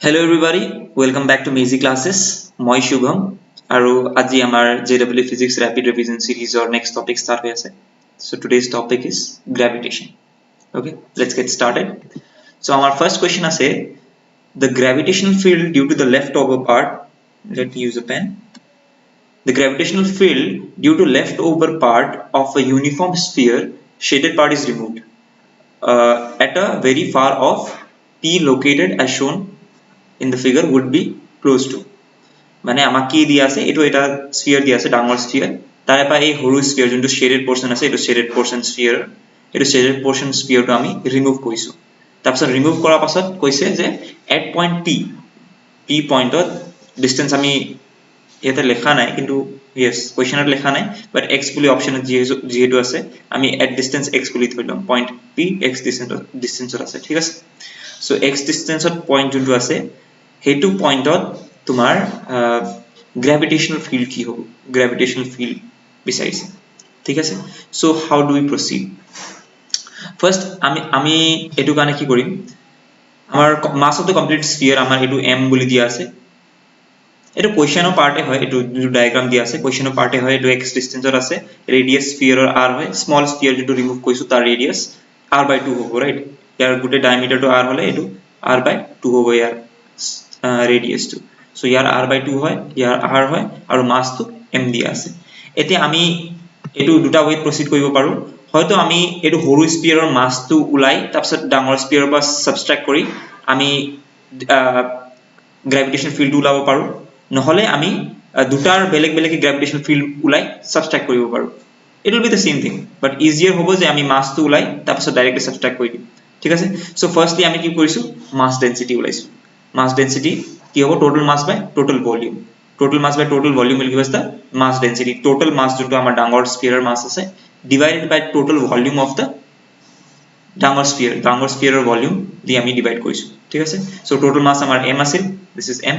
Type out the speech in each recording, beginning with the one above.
Hello everybody, welcome back to Mazy Classes. Moi Shubham aru aji amar JW Physics Rapid Revision series or next topic start hoye ase. So today's topic is gravitation. Okay, let's get started. So our first question ase the gravitational field due to the leftover part. Let me use a pen. The gravitational field due to leftover part of a uniform sphere shaded part is removed at a very far off P located as shown in the figure would be close to মানে আমাক কি দিয়া আছে এটো এটা sphere দিয়া আছে ডাঙৰ স্ফিয়াৰ তাৰে পা এই সৰু স্ফিয়াৰ যোনটো শেডেড পোৰশন আছে এটো শেডেড পোৰশন স্ফিয়াৰ এটো শেডেড পোৰশন স্ফিয়াৰটো আমি ৰিমুভ কৰিছো তাৰপিছত ৰিমুভ কৰাৰ পাছত কৈছে যে এট পইণ্ট পি পইণ্টত ডিসটেন্স আমি ইয়াতে লেখা নাই কিন্তু yes কোৱেশ্চনত লেখা নাই বাট x বুলি অপচনত যেহেতু আছে আমি এট ডিসটেন্স x বুলি থৈ লম পইণ্ট p x ডিসটেন্সত আছে ঠিক আছে সো x ডিসটেন্সত পইণ্ট যোনটো আছে হেতু পইণ্টত তোমার গ্র্যাভিটেশনাল ফিল্ড কি হবে গ্র্যাভিটেশনাল ফিল্ড বিচাৰিছে ঠিক আছে so how do we proceed first আমি এটু কানে কি কৰিম আমাৰ mass of the complete sphere আমাৰ এটু m বুলি দিয়া আছে এটু কোৱেশ্চনৰ পাৰ্টে হয় এটু ডায়াগ্ৰাম দিয়া আছে কোৱেশ্চনৰ পাৰ্টে হয় এটু x ডিসটেন্সত আছে ৰেডিয়াস স্ফিয়াৰৰ r হয় স্মল স্ফিয়াৰ যেটো ৰিমুভ কৰিছো তাৰ ৰেডিয়াস r/2 হ'ব ৰাইট ইয়াৰ গুটে ডায়ামিটাৰটো r হলে এটু r/2 হ'ব ইয়াৰ radius to so year r/2 হয় ইয়াৰ r হয় আৰু মাস তো m দিয়া আছে এতিয়া আমি এটু দুটা ওয়েত প্ৰসিড কৰিব পাৰো হয়তো আমি এটু সৰু স্ফিয়াৰৰ মাস তো উলাই তাৰপিছত ডাঙৰ স্ফিয়াৰৰ পৰা সাবট্ৰাক্ট কৰি আমি গ্ৰেভিটেশনাল ফিল্ড উলাব পাৰো নহলে আমি দুটাৰ বেলেগ বেলেগ গ্ৰেভিটেশনাল ফিল্ড উলাই সাবট্ৰাক্ট কৰিব পাৰো it will be the same thing but easier হ'ব যে আমি মাস তো উলাই তাৰপিছত ডাইৰেক্টলি সাবট্ৰাক্ট কৰি দিম ঠিক আছে সো ফাৰ্স্টলি আমি কি কৰিছো মাস ডেন্সিটি উলাইছো mass density কি হ'ব total mass by total volume will give us the mass density total mass যোনটো আমাৰ ডাঙৰ sphere mass আছে divided by total volume of the ডাঙৰ sphere volume দি আমি ডিভাইড কৰিছো ঠিক আছে সো total mass আমাৰ m আছিল this is m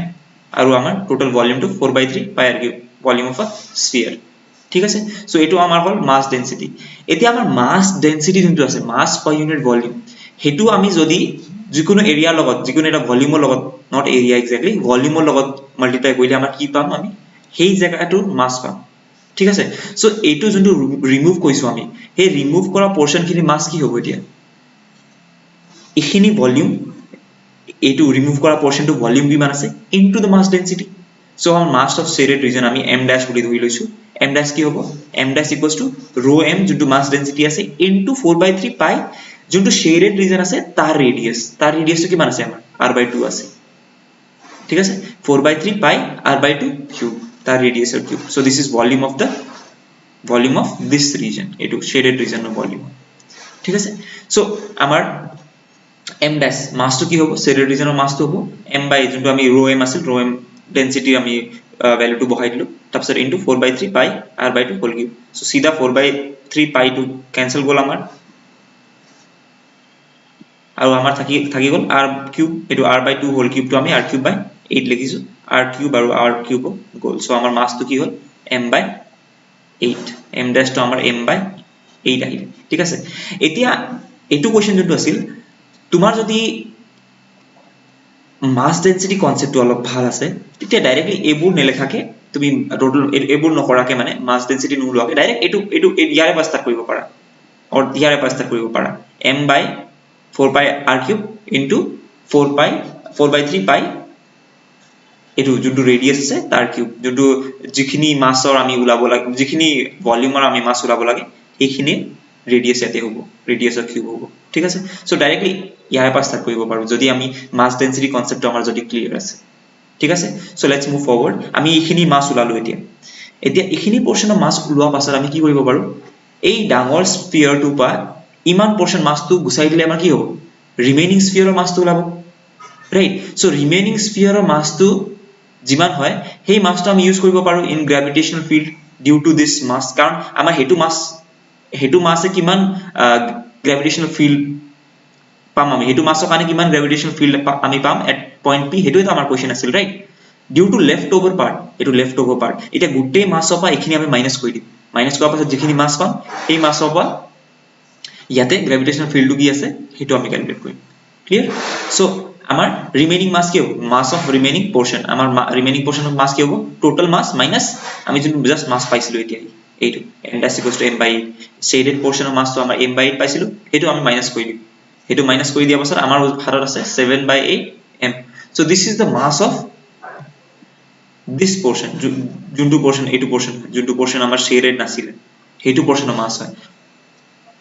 আৰু আমাৰ total volume to 4/3 pi r cube volume of a sphere ঠিক আছে সো এটো আমাৰ হল mass density এতিয়া আমাৰ mass density যোনটো আছে mass per unit volume হেতু আমি যদি যিকোনো এৰিয়া লগত যিকোনো এটা ভলিউমৰ লগত নট এৰিয়া এক্স্যাক্টলি ভলিউমৰ লগত মাল্টিপ্লাই কৰিলে আমাৰ কি পাম আমি সেই জায়গাটোৰ মাস পাম ঠিক আছে সো এইটো যোনটো ৰিমুভ কৰিছো আমি সেই ৰিমুভ কৰা পোৰশন খিনি মাস কি হ'ব এতিয়া ইখিনি ভলিউম এইটো ৰিমুভ কৰা পোৰশনটো ভলিউম কিমান আছে into the mass density so আমাৰ মাস অফ শেডেড ৰিজন আমি m' বুলি ধৰি লৈছো m' কি হ'ব m' rho m যোনটো মাস ডেন্সিটি আছে ইনটু 4/3 পাই যোনটো শেডেড ৰিজন আছে তাৰ ৰেডিয়াসটো কিমান আছে আমাৰ r/2 আছে ঠিক আছে 4/3 পাই r/2 কিউব তাৰ ৰেডিয়াসৰ cube so this is volume of this region এটো শেডেড ৰিজনৰ ভলিউম ঠিক আছে সো আমাৰ m' মাসটো কি হ'ব শেডেড ৰিজনৰ মাসটো হ'ব m বাই যোনটো আমি rho m আছিল rho m ডেন্সিটি আমি ভ্যালুটো বহাই দিলো তাৰপিছত ইনটু 4/3 পাই r/2 হোল কিউব সো সিধা 4/3 পাই টু ক্যান্সেল গল আমাৰ আৰু আমাৰ থাকি গল r কিউব এটো r/2 হোল কিউবটো আমি r কিউব বাই 8 লিখিছো r কিউব আৰু r কিউব গল সো আমাৰ মাসটো কি হল m/8 m' তো আমাৰ m/8 আহিল ঠিক আছে এতিয়া এটো কোৱেশ্চন যোনটো আছিল তোমাৰ যদি মাস ডেন্সিটি কনসেপ্টটো অলপ ভাল আছে তেতিয়া ডাইৰেক্টলি এবোৰ নেলেখাকে তুমি টোটাল এবোৰ নকৰাকে মানে মাস ডেন্সিটি নুলুৱাকে ডাইৰেক্ট এটো ইয়াৰে পাস্তা কৰিব পাৰা অৰ ইয়াৰে পাস্তা কৰিব পাৰা m/4 pi r cube into 4/3 pi এটো যোনটো ৰেডিয়াস আছে তাৰ কিউব যোনটো যিখিনি মাসৰ আমি উলাব লাগে যিখিনি ভলিউমৰ আমি মাস উলাব লাগে এইখিনি ৰেডিয়াস এতে হ'ব ৰেডিয়াসৰ কিউব হ'ব ঠিক আছে সো ডাইৰেক্টলি ইয়াৰে পাস্তা কৰিব পাৰো যদি আমি মাস ডেন্সিটি কনসেপ্টটো আমাৰ যদি ক্লিয়াৰ আছে ঠিক আছে সো লেটস মুভ ফৰৱাৰ্ড আমি এইখিনি মাস উলালো এতিয়া এইখিনি পোৰশনৰ মাস উলোৱা পাছত আমি কি কৰিব পাৰো এই ডাঙৰ স্ফিয়াৰটো পা ইমান পোৰশন মাসটো গুছাই দিলে আমাৰ কি হ'ব ৰিমেইনিং স্ফিয়াৰৰ মাসটো উলাব ৰাইট সো ৰিমেইনিং স্ফিয়াৰৰ মাসটো যিমান হয় সেই মাসটো আমি ইউজ কৰিব পাৰো in gravitational field due to this mass কাৰণ আমাৰ হেতু মাসে কিমান গ্ৰেভিটেশনাল ফিল্ড পাম আমি হেতু মাসৰ কাৰণে কিমান গ্ৰেভিটেশনাল ফিল্ড আমি পাম এট পইণ্ট p হেতুটো আমাৰ কোৱেশ্চন আছিল ৰাইট ডিউ টু লেফটওভাৰ পাৰ্ট এটা গুটে মাসৰ পৰা এখিনি আমি মাইনাস কৰি দিম মাইনাস কৰাৰ পাছত যিখিনি মাস পাম এই মাসৰ পৰা ইয়াতে গ্ৰেভিটেশনাল ফিল্ডটো কি আছে হেতু আমি ক্যালকুলেট কৰিম ক্লিয়াৰ সো আমার রিমেইনিং মাস কি হবে মাস অফ রিমেইনিং পোরশন আমার রিমেইনিং পোরশন অফ মাস কি হবে টোটাল মাস মাইনাস আমি যদি জাস্ট মাস পাইছিলো এতিয়া এইটো n dash equals to m by 8 shaded portion of mass তো আমাৰ m by 8 পাইছিলো হেতু আমি মাইনাস কৰি দিম হেতু মাইনাস কৰি দিয়া পাছত আমাৰ হাতত আছে 7 by 8 m so this is the mass of this portion যোনটো portion এইটো portion যোনটো portion আমাৰ shaded নাছিলে হেতু portion of mass হয়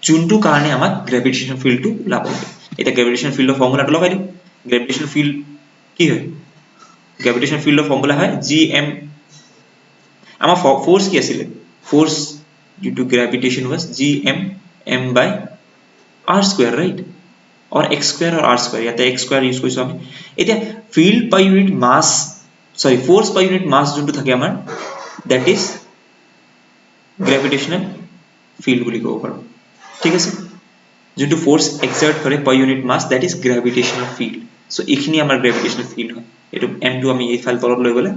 যোনটো কাৰণে আমাক গ্ৰেভিটেশনাল ফিল্ডটো ওলাব লাগে এটা গ্ৰেভিটেশনাল ফিল্ডৰ ফৰ্মুলাটো লগাই দিম গ্ৰেভিটেশনাল ফিল্ড কি হয় গ্ৰেভিটেশনাল ফিল্ডৰ ফৰ্মুলা হয় gm আমাৰ ফোর্স কি আছিল force due to gravitation was gm m by r square right or x square or r square ইয়াতে x square ইউজ কৰিছো আমি এতিয়া field per unit mass sorry force per unit mass যোনটো থাকে আমাৰ that is gravitational field বুলি ক'ব পাৰো ঠিক আছে যোনটো force exert কৰে per unit mass that is gravitational field so এইখিনি আমাৰ gravitational field হয় এটো m2 আমি এই ফাইল তলত লৈ গলে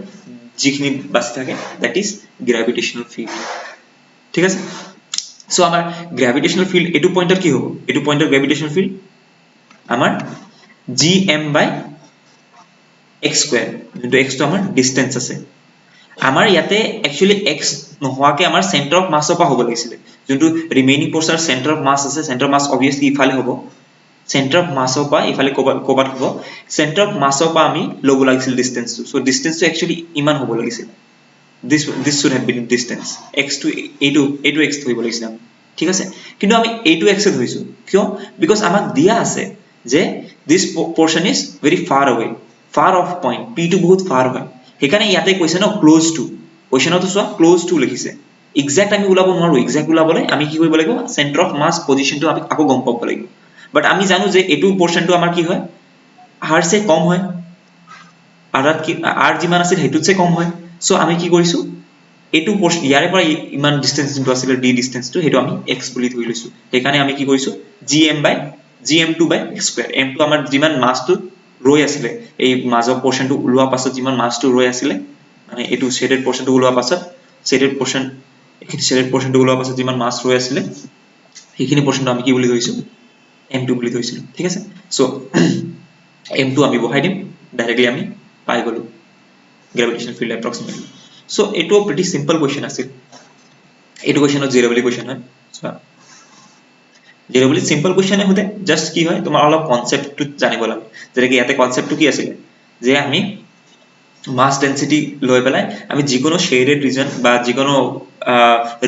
যিখিনি বাছি থাকে that is gravitational field ঠিক আছে সো আমাৰ গ্ৰেভিটেশনাল ফিল্ড এটো পয়েন্টৰ কি হ'ব এটো পয়েন্টৰ গ্ৰেভিটেশনাল ফিল্ড আমাৰ gm by x square যোনটো x তো আমাৰ ডিসটেন্স আছে আমাৰ ইয়াতে একচুয়ালি x নহোৱাকে আমাৰ সেন্টাৰ অফ মাসৰ পৰা হ'ব লাগিছিল যোনটো ৰিমেইনিং পোৰশনৰ সেন্টাৰ অফ মাস আছে সেন্টাৰ অফ মাস obviously ইফালে হ'ব সেন্টাৰ অফ মাসৰ পৰা ইফালে কোবাত হ'ব সেন্টাৰ অফ মাসৰ পৰা আমি লব লাগিছিল ডিসটেন্সটো সো ডিসটেন্সটো একচুয়ালি ইমান হ'ব লাগিছিল this should have been distance x to a to x ধৰিব লাগিছিল ঠিক আছে কিন্তু আমি a to x এ ধৰিছো কিয় because আমাক দিয়া আছে যে this portion is very far away far off point p to বহুত far হয় হেকানে ইয়াতে কৈছে ন close to কোৱেশ্চনটো চোৱা close to লিখিছে এক্সাক্ট আমি উলাব নোৱাৰো এক্সাক্ট উলাবলে আমি কি কৰিব লাগিব সেন্টার অফ মাস পজিশনটো আমি আকৌ গম পাব লাগিব বাট আমি জানো যে এটো পোরশনটো আমাৰ কি হয় r সে কম হয় r যিমান আছে হেতুতছে কম হয় সো আমি কি কৰিছো এটো পোৰশন ইয়াৰে পৰা ইমান ডিসটেন্স যোনটো আছিল d ডিসটেন্স তো হেতু আমি x বুলি ধৰি লৈছো হেকানে আমি কি কৰিছো gm2 by x square m2 আমাৰ যিমান মাসটো ৰৈ আছিল এই মাজৰ পোৰশনটো উলোৱা পাছত যিমান মাসটো ৰৈ আছিল মানে এটো শেডেড পোৰশনটো উলোৱা পাছত শেডেড পোৰশন এখিনি শেডেড পোৰশনটো উলোৱা পাছত যিমান মাস ৰৈ আছিল হেখিনি পোৰশনটো আমি কি বুলি ধৰিছো m2 বুলি ধৰিছিলো ঠিক আছে সো m2 আমি বহাই দিম ডাইৰেক্টলি আমি পাই গলো gravitational field approximately so it was pretty simple question আছিল এটো কোৱেশ্চনত জিৰো বুলি কোৱেশ্চন হয় সো জিৰো বুলি সিম্পল কোৱেশ্চন হতে জাস্ট কি হয় তোমাৰ অলপ কনসেপ্টটো জানিব লাগে যেনে কি ইয়াতে কনসেপ্টটো কি আছিল যে আমি মাস ডেনসিটি লৈ পেলাই আমি যিকোনো শেডেড ৰিজন বা যিকোনো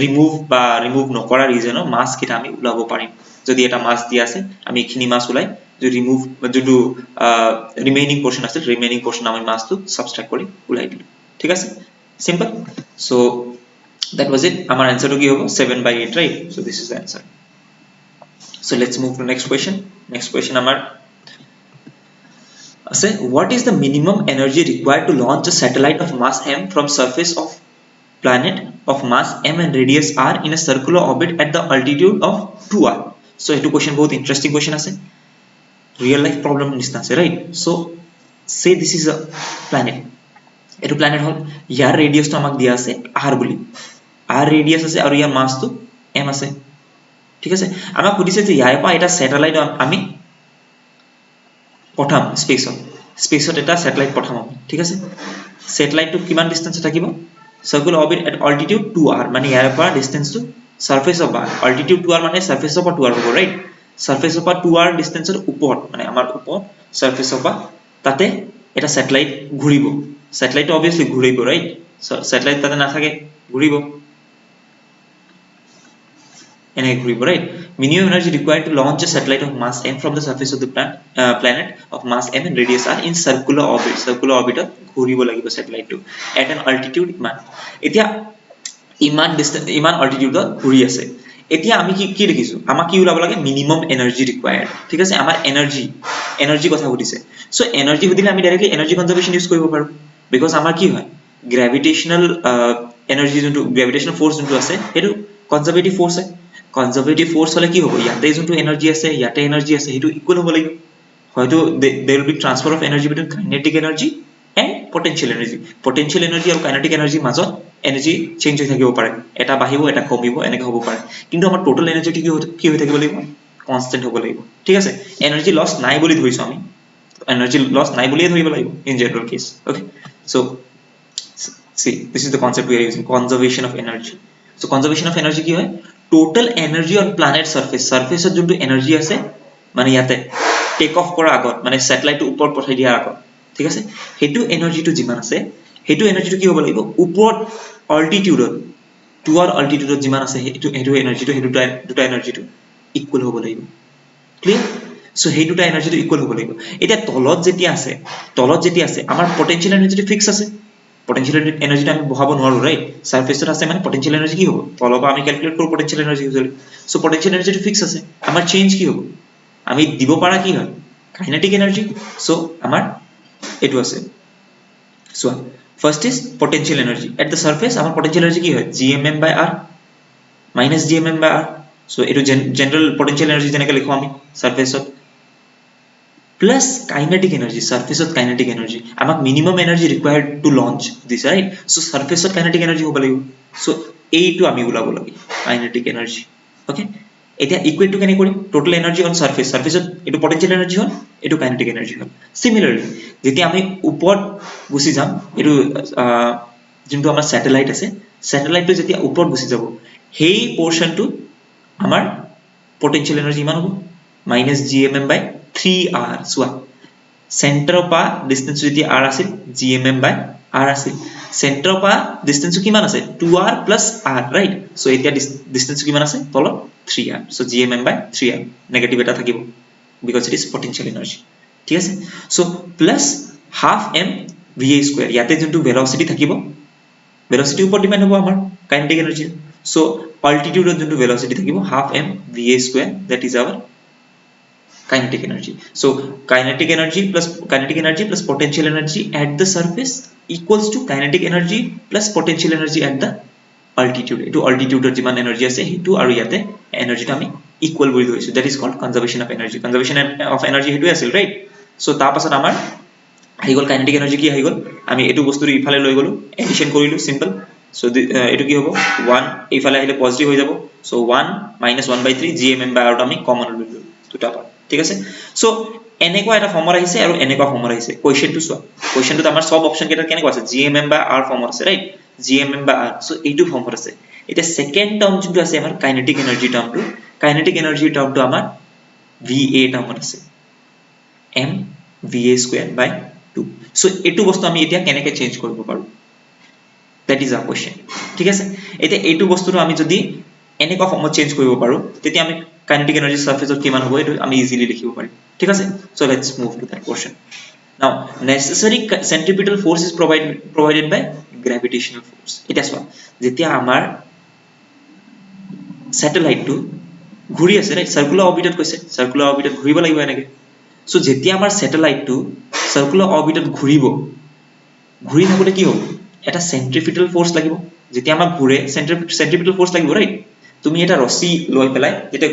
ৰিমুভ নকৰা ৰিজনৰ মাস কিটা আমি উলাব পাৰিম যদি এটা মাস দিয়া আছে আমি এখিনি মাস উলাই যদি ৰিমুভ যদি ৰিমেইনিং পোৰশন আছে ৰিমেইনিং পোৰশন আমি মাসটো সাবট্ৰাক্ট কৰি উলাই দিলো ঠিক আছে simple so that was it our answer to কি হ'ব 7 by 8 right so this is the answer so let's move to next question our say what is the minimum energy required to launch a satellite of mass m from surface of planet of mass m and radius r in a circular orbit at the altitude of 2r so etu question bahut interesting question ase real life problem nisna ase right so say this is a planet এটো planet হল ইয়াৰ ৰেডিয়াসটো আমাক দিয়া আছে r বুলি r ৰেডিয়াস আছে আৰু ইয়াৰ মাসটো m আছে ঠিক আছে আমাক সুধিছে যে ইয়াৰ পৰা এটা স্যাটেলাইট আমি পঠাম স্পেসত এটা স্যাটেলাইট পঠাম ঠিক আছে স্যাটেলাইটটো কিমান ডিসটেন্সে থাকিব circular orbit at altitude 2r মানে ইয়াৰ পৰা ডিসটেন্সটো surface of r altitude 2r মানে সাৰফেস অফ 2r হ'ব ৰাইট সাৰফেস অফ 2r ডিসটেন্সৰ ওপৰত মানে আমাৰ ওপৰত সাৰফেস অফ তাতে এটা স্যাটেলাইট ঘুৰিব Satellite obviously ঘুরিব right so satellite তাতে না থাকে ঘুরিব এনে ঘুরিব right minimum energy required to launch a satellite of mass m from the surface of the planet of mass m and radius r in circular orbit ঘুরিব লাগিব satellite to at an altitude ইমান এতিয়া ইমান distance ইমান altitude ঘুরি আছে এতিয়া আমি কি দেখিছো আমাক কি উলাব লাগে মিনিমাম এনার্জি রিকোয়ার্ড ঠিক আছে আমাৰ এনাৰ্জি কথা বুজিছে সো এনাৰ্জি বুদিলে আমি ডাইৰেক্টলি এনাৰ্জি কনজাৰভেশন ইউজ কৰিব পাৰো because আমাৰ কি হয় গ্ৰেভিটেশনাল এনাৰ্জি যোনটো গ্ৰেভিটেশনাল ফোর্স যোনটো আছে হেতু কনজারভেটিভ ফোর্স হয় কনজারভেটিভ ফোর্স হলে কি হ'ব ইয়াতে যোনটো এনার্জি আছে ইয়াতে এনার্জি আছে হেতু ইকুয়াল হ'ব লাগিব হয়তো there will be transfer of energy between kinetic energy and potential energy আৰু kinetic energy মাজত এনাৰ্জি চেঞ্জ হৈ থাকিব পাৰে এটা বাঢ়িব এটা কমিব এনেকৈ হ'ব পাৰে কিন্তু আমাৰ টোটাল এনার্জিটো কি হৈ থাকিব লাগিব কনস্ট্যান্ট হ'ব লাগিব ঠিক আছে এনার্জি লস নাই বুলি ধৰিছো আমি energy loss নাই বুলিয়ে ধৰিব লাগিব in general case. Okay, so see, this is the concept we are using, conservation of energy. So conservation of energy কি হয়, total energy on planet surface ত যোনটো energy আছে মানে ইয়াতে টেক অফ কৰাৰ আগত মানে স্যাটেলাইট ওপৰত পঠাই দিয়াৰ আগত, ঠিক আছে, হেতু এনাৰ্জিটো যিমান আছে হেতু এনাৰ্জিটো কি হ'ব লাগিব, ওপৰত অল্টিটিউডত টুৱাৰ অল্টিটিউডত যিমান আছে হেতু এনাৰ্জিটো হেতু দুটা এনাৰ্জিটো ইকুৱেল হ'ব লাগিব। ক্লিয়াৰ? সো হেতু দুটা এনাৰ্জিটো ইকুৱেল হ'ব লাগিব। এতিয়া তলত যেতিয়া আছে আমাৰ পটেনশিয়াল এনাৰ্জিটো ফিক্স আছে, potential energy আমি বহাব নোৱাৰো, ৰাইট? সাৰফেসত আছে মানে potential energy কি হ'ব, তলৰ পৰা আমি ক্যালকুলেট কৰো potential energy usually. So potential energy টো ফিক্স আছে, আমাৰ চেঞ্জ কি হ'ব, আমি দিব পাৰা কি হয়, কাইনেটিক এনাৰ্জি। সো আমাৰ এটো আছে। So first is potential energy at the surface, আমাৰ potential energy কি হয়, gmm/r minus gmm/r। সো এটো জেনারেল potential energy যেনেকৈ লিখো আমি সারফেসত, plus kinetic energy, surface of kinetic energy, amak minimum energy required to launch this, right? So surface of kinetic energy hobo lagibo, so ei to ami ulabo lagi kinetic energy. Okay, eta equate to kene kori total energy on surface of etu potential energy hol, etu kinetic energy hol. Similarly jeti ami upor gusi jam etu jintu amar satellite ase, satellite to jeti upor gusi jabo hei portion to amar potential energy iman hobo minus gmm/3r। সোয়া সেন্টাৰৰ পৰা distance যদি r আছিল gmm/r আছিল, সেন্টাৰৰ পৰা distance কিমান আছে 2r + r, right? So এতিয়া distance কিমান আছে তলত 3r, সো gmm/3r নেগেটিভ এটা থাকিব because it is potential energy, ঠিক আছে। So plus half m va² ইয়াতে যোনটো ভেলোসিটি থাকিব, ভেলোসিটি ওপৰত ডিপেন্ড হ'ব আমাৰ কাইনেটিক এনাৰ্জি। সো অল্টিটিউডত যোনটো ভেলোসিটি থাকিব half m va² that is our kinetic energy. So kinetic energy plus potential energy at the surface equals to kinetic energy plus potential energy at the altitude. Etu altitude jiman energy ase hetu aru yate energy ta ami equal boli hoisu, that is called conservation of energy. Conservation of energy hetu asil, right? So ta pasat amar ahi gol kinetic energy ki ahi gol, ami etu bosturu ifale loi golu, addition korilu, simple. So etu ki hobo 1 ifale ahile positive hoi jabo, so 1 minus 1/3 gmm/r to ami common lolu দুটা পাৰ, ঠিক আছে। So এনেকুৱা এটা ফৰ্মত আহিছে আৰু এনেকুৱা ফৰ্মত আহিছে। কোৱেশ্চনটো চোৱা, কোৱেশ্চনটোত আমাৰ সব অপচন কেইটা কেনেকুৱা আছে, gmm/r ফৰ্মত আছে, ৰাইট? gmm/r, সো এইটো ফৰ্মত আছে। এতিয়া সেকেন্ড টাৰ্ম যোনটো আছে আমাৰ কাইনেটিক এনাৰ্জি টাৰ্মটো, কাইনেটিক এনাৰ্জি টাৰ্মটো আমাৰ va টার্মত আছে m va²/2। সো এইটো বস্তু আমি এতিয়া কেনেকৈ চেঞ্জ কৰিব পাৰো, that is a question, ঠিক আছে। এতিয়া এইটো বস্তুটো আমি যদি এনেকুৱা ফৰ্মত চেঞ্জ কৰিব পাৰো তেতিয়া আমি kinetic energy surface of কিমান হ'ব এটো আমি ইজিলি লিখিব পাৰিম, ঠিক আছে। So let's move to that portion. নাও necessary centripetal force is provided by gravitational force। এটা চোৱা, যেতিয়া আমাৰ স্যাটেলাইট টু ঘূৰি আছে, ৰাইট? সাৰ্কুলাৰ অৰবিটত কৈছে, সাৰ্কুলাৰ অৰবিটত ঘূৰিব লাগিব এনেকে। সো যেতিয়া আমাৰ স্যাটেলাইট টু সাৰ্কুলাৰ অৰবিটত ঘূৰি থাকোতে কি হ'ব, এটা সেন্ট্ৰিপিটাল ফোৰ্স লাগিব। যেতিয়া আমাক ঘূৰে সেন্ট্ৰিপিটাল ফোৰ্স লাগিব, ৰাইট? তুমি এটা ৰছী লৈ পেলাই যেতিয়া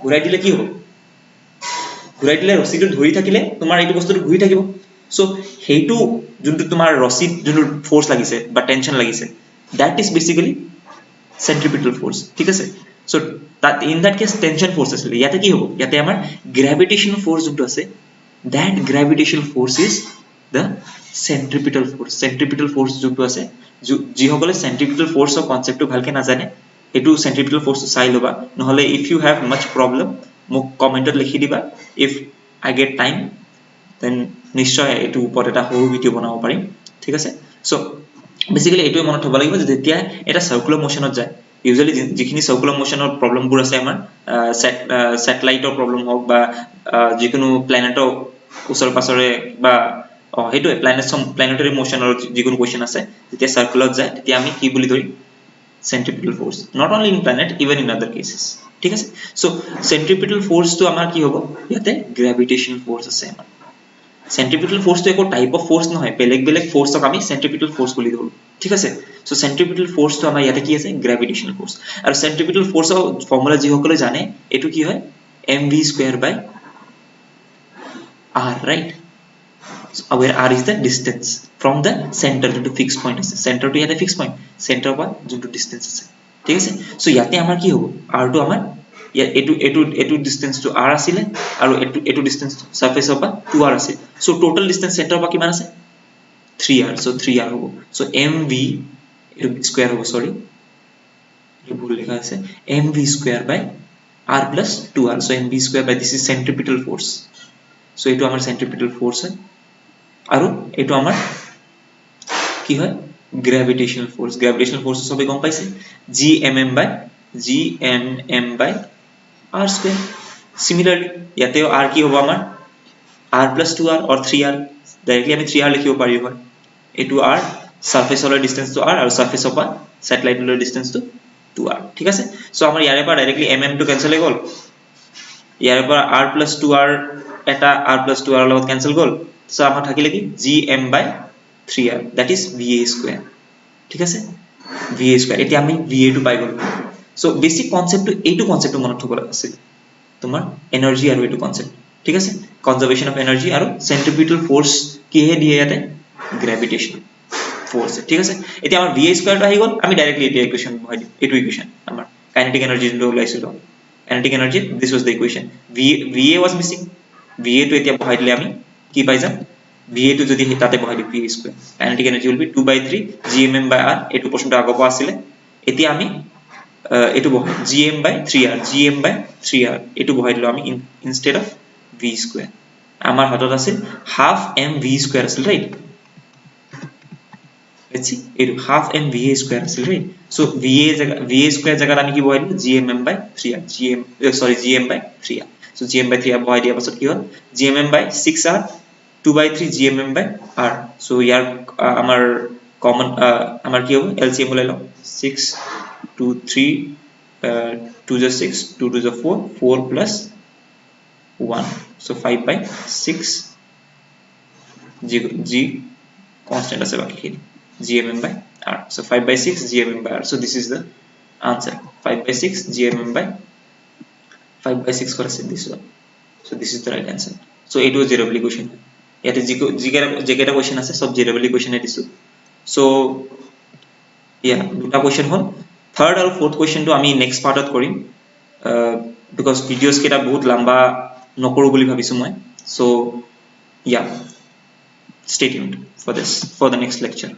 ঘূৰাই দিলে কি হ'ব, ঘূৰাই দিলে ৰছীটো ধৰি থাকিলে তোমাৰ এইটো বস্তুটো ঘূৰি থাকিব। সো হেইটো যোনটো তোমাৰ ৰছীত যোনটো ফোর্স লাগিছে বা টেনশন লাগিছে, that is basically centripetal force, ঠিক আছে। So that in that case tension force আছিল, ইয়াতে কি হ'ব, ইয়াতে আমাৰ gravitational force যোনটো আছে, that gravitational force is the centripetal force। centripetal force যোনটো আছে, যিসকলে centripetal force ৰ কনসেপ্টটো ভালকে নাজানে এটো centripetal force চাই লবা, নহলে if you have much problem মোক কমেন্টত লিখি দিবা, if I get time then নিশ্চয় এটো ওপৰত এটা সৰু ভিডিও বনাব পাৰিম, ঠিক আছে। সো বেসিক্যালি এটোই মনত থব লাগিব যে যেতিয়া এটা সার্কুলার মোশনত যায়, ইউজুয়ালি যিখিনি সার্কুলার মোশনৰ প্ৰবলেমবোৰ আছে আমাৰ স্যাটেলাইটৰ প্ৰবলেম হওক বা যিকোনো প্ল্যানেটৰ ওচৰ পাছৰে বা হেতু প্ল্যানেটৰী মোশনৰ যিকোনো কোৱেশ্চন আছে, যেতিয়া সাৰ্কুলাৰ যায় তেতিয়া আমি কি বুলি ধৰিম, centripetal force, not only in planet even in other cases, ঠিক আছে। সো centripetal force to আমাৰ কি হ'ব, ইয়াতে gravitational force আছে আমাৰ। centripetal force to একো টাইপ অফ ফোৰ্স নহয়, বেলেগ ফোৰ্সক আমি centripetal force বুলি ধৰো, ঠিক আছে। সো centripetal force to আমাৰ ইয়াতে কি আছে, gravitational force। আৰু centripetal force ৰ ফৰ্মুলা যি সকলে জানে এটো কি হয়, mv²/r, right? where r is the distance from the center to fixed point আছে, center to ইয়াতে fixed point, center পৰা যোনটো distance আছে, ঠিক আছে। সো ইয়াতে আমাৰ কি হ'ব, r টো আমাৰ ইয়া এটু ডিসটেন্স টু r আছিল আৰু এটু ডিসটেন্স সারফেস অফ 2r আছিল so total distance centre of কিমান আছে 3r সো 3r হ'ব সো mv এটু স্কয়ার হ'ব সরি এটু ভুল লেখা আছে mv square by r plus 2r so mv square by this is centripetal force so এটু আমার centripetal force হয় আৰু এটু আমার কি হয় gravitational force সবে গম পাইছে gmm by r square similarly ইয়াতেও r কি হ'ব আমার r plus 2r or 3r directly আমি 3r লিখিব পাৰি হয় এটু r surface ওলৰ distance to r আৰু surface of a satellite ওলৰ distance to 2r ঠিক আছে সো আমাৰ ইয়াৰে পৰা ডাইৰেক্টলি mm টু ক্যান্সেল হৈ গল ইয়াৰে পৰা r plus 2r এটা r plus 2r লগত ক্যান্সেল গল সো আমাৰ থাকিলে কি gm by 3r that is va square ঠিক আছে va square এতিয়া আমি va টু পাই গল সো বেসিক কনসেপ্ট এইটো কনসেপ্ট মনত থব আছে তোমার এনার্জি আৰু এইটো কনসেপ্ট ঠিক আছে কনজাৰভেশন অফ এনাৰ্জি আৰু সেন্ট্ৰিপিটাল ফোৰ্স কিহে দিয়ে ইয়াতে গ্ৰ্যাভিটেশন ফোৰ্স ঠিক আছে এতিয়া আমাৰ va স্কয়াৰটো আহি গল আমি ডাইৰেক্টলি এটা ইকুয়েশন বহাই দিম এটো ইকুয়েশন আমাৰ কাইনেটিক এনার্জি যোনটো ওলাইছিল kinetic energy this was the equation va was missing va টো এতিয়া বহাই দিলে আমি কি পাই যাম va টো যদি তাতে বহাই দিম va square kinetic energy will be 2/3 gmm by r এটো প্রশ্নটো আগৰ পৰা আছিল এতিয়া আমি এটো বহাই gm by 3r এটো বহাই দিলো আমি ইনস্টেড অফ v স্কয়ার আমাৰ হাতত আছে হাফ mv স্কয়ার আছিল right let's see it half mva square আছিল right so va square জায়গাত আমি কি বহাই দিলো gmm by 3r gm by 3r so gm by 3r বহাই দিয়া পাছত কি হল gmm by 6r 2/3 gmm by r so ইয়াৰ আমাৰ কমন আমাৰ কি হ'ব lcm ওলাই লও 6 2 3 2 is 6 2 to the 4 4 plus 1 so 5 by 6 g constant আছে বাকিখিনি gmm by r so 5 by 6 gmm by r so this is the answer 5 by 6 gmm by 5 by 6 for this one so this is the right answer so it was zero question yate jeketa question ase sob zero question e disu so yeah duta question hol third and fourth question to ami next part ot korim because videos keta bahut lamba nokoru boli bhabisu moi so yeah stay tuned for the next lecture